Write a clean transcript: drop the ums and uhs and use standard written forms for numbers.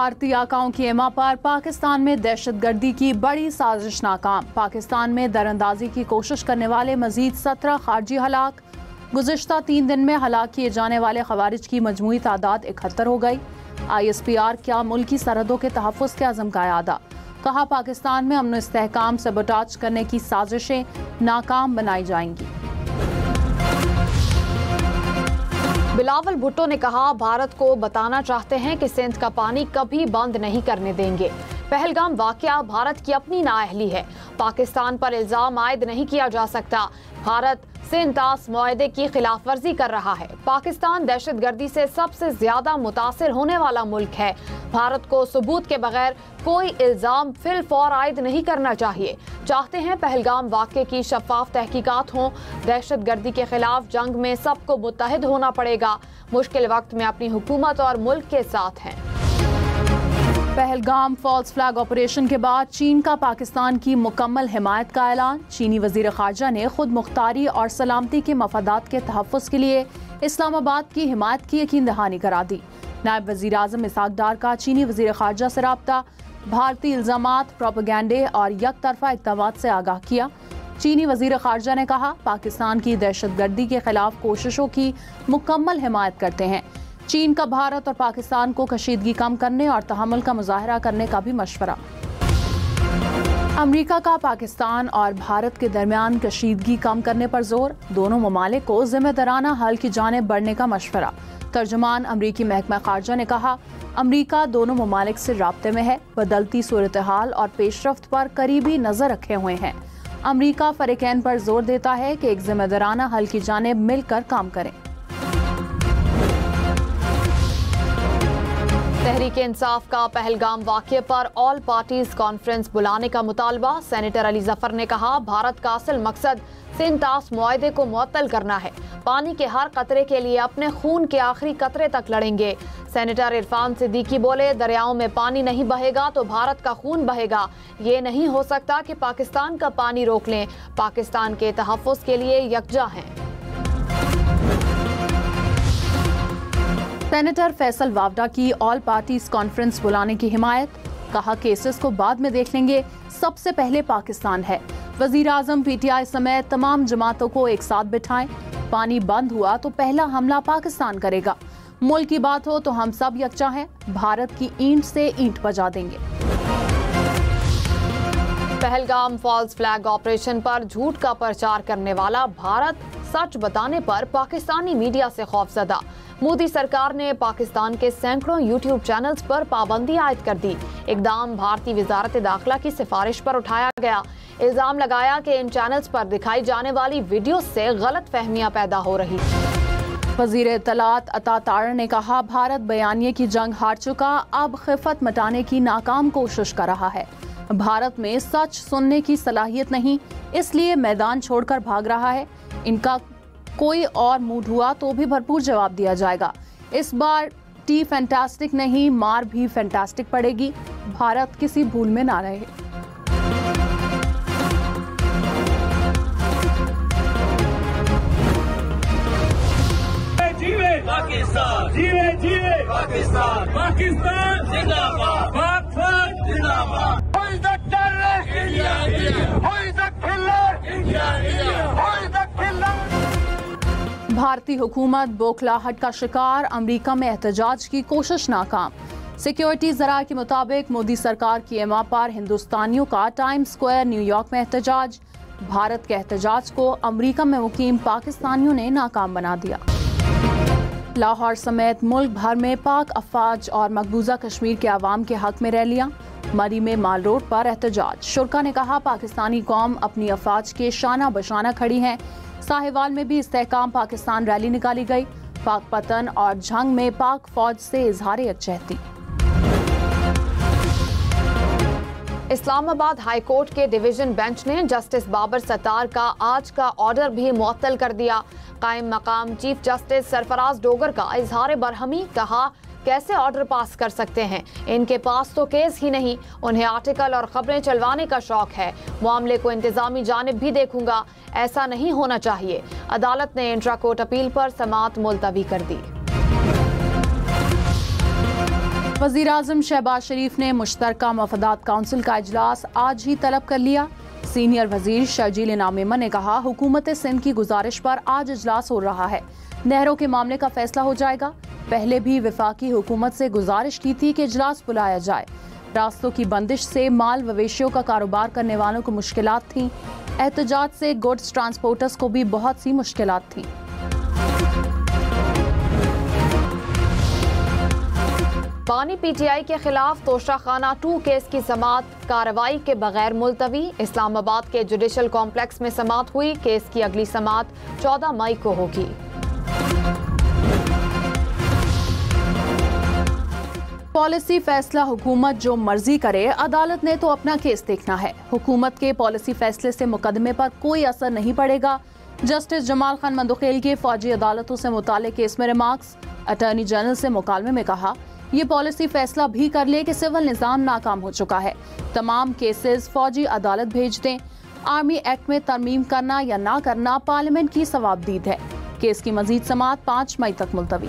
भारतीय आकाओं की एमा पर पाकिस्तान में दहशतगर्दी की बड़ी साजिश नाकाम। पाकिस्तान में दरअंदाजी की कोशिश करने वाले मजीद 17 खारजी हलाक। गुज़िश्ता 3 दिन में हलाक किए जाने वाले खवारिज की मजमूई तादाद 71 हो गई। ISPR क्या मुल्की सरहदों के तहफ़्फ़ुज़ के अज़म का इरादा। कहा पाकिस्तान में अमन इस्तेहकाम सबोटाज करने की साजिशें नाकाम बनाई जाएंगी। बिलावल भुट्टो ने कहा भारत को बताना चाहते हैं कि सिंध का पानी कभी बंद नहीं करने देंगे। पहलगाम वाकया भारत की अपनी नाअहली है। पाकिस्तान पर इल्जाम आयद नहीं किया जा सकता। भारत सिंध तास मुआहदे की खिलाफ वर्जी कर रहा है। पाकिस्तान दहशतगर्दी से सबसे ज्यादा मुतासिर होने वाला मुल्क है। भारत को सबूत के बगैर कोई इल्जाम फिलफौर आयद नहीं करना चाहिए। चाहते हैं पहलगाम वाक़े की शफाफ तहकीकात हों। दहशतगर्दी के खिलाफ जंग में सबको मुत्तहिद होना पड़ेगा। मुश्किल वक्त में अपनी हुकूमत और मुल्क के साथ हैं। पहलगाम फॉल्स फ्लैग ऑपरेशन के बाद चीन का पाकिस्तान की मुकम्मल हिमायत का ऐलान। चीनी वज़ीर ख़ारजा ने खुद मुख्तारी और सलामती के मफादात के तहफ़्फ़ुज़ के लिए इस्लामाबाद की हिमायत की यकीन दहानी करा दी। नायब वज़ीर आज़म इसहाक़ डार का चीनी वज़ीर ख़ारजा से राब्ता। भारतीय इल्ज़ामात, प्रोपेगेंडे और यकतरफ़ा इक़दामात से आगाह किया। चीनी वज़ीर ख़ारजा ने कहा पाकिस्तान की दहशतगर्दी के खिलाफ कोशिशों की मुकम्मल हिमायत करते हैं। चीन का भारत और पाकिस्तान को कशीदगी कम करने और तहम्मुल का मुज़ाहरा करने का भी मशवरा। अमरीका का पाकिस्तान और भारत के दरमियान कशीदगी कम करने पर जोर। दोनों ममालिक को ज़िम्मेदाराना हल की जानिब बढ़ने का मशवरा। तर्जुमान अमरीकी महकमा ख़ारजा ने कहा अमरीका दोनों ममालिक से राब्ते में है, बदलती सूरत हाल और पेशरफ्त पर करीबी नज़र रखे हुए हैं। अमरीका फ़रीक़ैन पर जोर देता है कि एक ज़िम्मेदाराना हल की जानिब मिलकर काम करें। तहरीक इंसाफ का पहलगाम वाक़ये पर ऑल पार्टीज कॉन्फ्रेंस बुलाने का मुतालबा। सेनेटर अली जफर ने कहा भारत का असल मकसद सिंध तास मुआहदे को मुअत्तल करना है। पानी के हर कतरे के लिए अपने खून के आखिरी कतरे तक लड़ेंगे। सेनेटर इरफान सिद्दीकी बोले दरियाओं में पानी नहीं बहेगा तो भारत का खून बहेगा। ये नहीं हो सकता कि पाकिस्तान का पानी रोक लें। पाकिस्तान के तहफ़्फ़ुज़ के लिए यकजा हैं। सेनेटर फैसल वावडा की ऑल पार्टीज कॉन्फ्रेंस बुलाने की हिमायत। कहा केसेस को बाद में देख लेंगे, सबसे पहले पाकिस्तान है। वजीर आजम PTI समेत तमाम जमातों को एक साथ बिठाएं। पानी बंद हुआ तो पहला हमला पाकिस्तान करेगा। मुल्क की बात हो तो हम सब यकजा हैं। भारत की ईंट से ईंट बजा देंगे। पहलगाम फॉल्स फ्लैग ऑपरेशन पर झूठ का प्रचार करने वाला भारत सच बताने पर पाकिस्तानी मीडिया से खौफजदा। मोदी सरकार ने पाकिस्तान के सैकड़ों YouTube चैनल्स पर पाबंदी आयद कर दी। इकदाम भारतीय वजारत दाखिला की सिफारिश पर उठाया गया। इल्जाम लगाया कि इन चैनल्स पर दिखाई जाने वाली वीडियो से गलत फहमियां पैदा हो रही। वजीर इत्तलात अता तार ने कहा भारत बयानिए की जंग हार चुका, अब खिफत मिटाने की नाकाम कोशिश कर रहा है। भारत में सच सुनने की सलाहियत नहीं, इसलिए मैदान छोड़कर भाग रहा है। इनका कोई और मूड हुआ तो भी भरपूर जवाब दिया जाएगा। इस बार टी फैंटास्टिक नहीं, मार भी फैंटास्टिक पड़ेगी। भारत किसी भूल में ना रहे। जीवे पाकिस्तान, जीवे जीवे पाकिस्तान, पाकिस्तान जिंदाबाद, पाक जिंदाबाद। Who is the terrorist? India, India. Who is the killer? India, India. Who is the killer? भारतीय हुकूमत बौखलाहट का शिकार, अमरीका में एहतजाज की कोशिश नाकाम। सिक्योरिटी ज़राए के मुताबिक मोदी सरकार की एमा पर हिंदुस्तानियों का टाइम स्क्वायर न्यूयॉर्क में एहतजाज। भारत के एहतजाज को अमरीका में मुकीम पाकिस्तानियों ने नाकाम बना दिया। लाहौर समेत मुल्क भर में पाक अफवाज और मकबूजा कश्मीर के अवाम के हक में रैलियां। मरी में माल रोड पर एहतजाज। शुरा ने कहा पाकिस्तानी कौम अपनी अफवाज के शाना बशाना खड़ी है। साहिवाल में भी इस्तेहकाम पाकिस्तान रैली निकाली गई। पाक पतन और जंग में पाक फौज से इजहार यकजहती। इस्लामाबाद हाई कोर्ट के डिवीजन बेंच ने जस्टिस बाबर सत्तार का आज का ऑर्डर भी मुअत्तल कर दिया। कायम मकाम चीफ जस्टिस सरफराज डोगर का इजहार बरहमी। कहा कैसे ऑर्डर पास कर सकते हैं, इनके पास तो केस ही नहीं। उन्हें आर्टिकल और खबरें चलवाने का शौक है। मामले को इंतजामी जानिब भी देखूंगा, ऐसा नहीं होना चाहिए। अदालत ने इंट्रा कोर्ट अपील पर समाअत मुलतवी कर दी। वज़ीर आज़म शहबाज शरीफ ने मुश्तरका मफादात काउंसिल का इजलास आज ही तलब कर लिया। सीनियर वजीर शर्जील इनाम मेमन ने कहा, हुकूमत सिंध की गुजारिश पर आज इजलास हो रहा है। नहरों के मामले का फैसला हो जाएगा। पहले भी वफाकी हुकूमत से गुजारिश की थी कि इजलास बुलाया जाए। रास्तों की बंदिश से माल मवेशियों का कारोबार करने वालों को मुश्किलात थीं। एहतजाज से गुड्स ट्रांसपोर्टर्स को भी बहुत सी मुश्किलात थीं। बानी पीटीआई के खिलाफ तोशाखाना 2 केस की समाअत कार्रवाई के बगैर मुलतवी। इस्लामाबाद के जुडिशल कॉम्प्लेक्स में समाअत हुई। केस की अगली समाअत 14 मई को होगी। पॉलिसी फैसला हुकूमत जो मर्जी करे, अदालत ने तो अपना केस देखना है। हुकूमत के पॉलिसी फैसले से मुकदमे पर कोई असर नहीं पड़ेगा। जस्टिस जमाल खान मंदोखेल के फौजी अदालतों से मुताल्लिक केस में रिमार्क्स। अटॉर्नी जनरल से मुकालमे में कहा, ये पॉलिसी फैसला भी कर ले कि सिविल निज़ाम नाकाम हो चुका है। तमाम केसेस फौजी अदालत भेज दें। आर्मी एक्ट में तरमीम करना या ना करना पार्लियामेंट की सवाबदीद है। केस की मजीद समाअत 5 मई तक मुलतवी।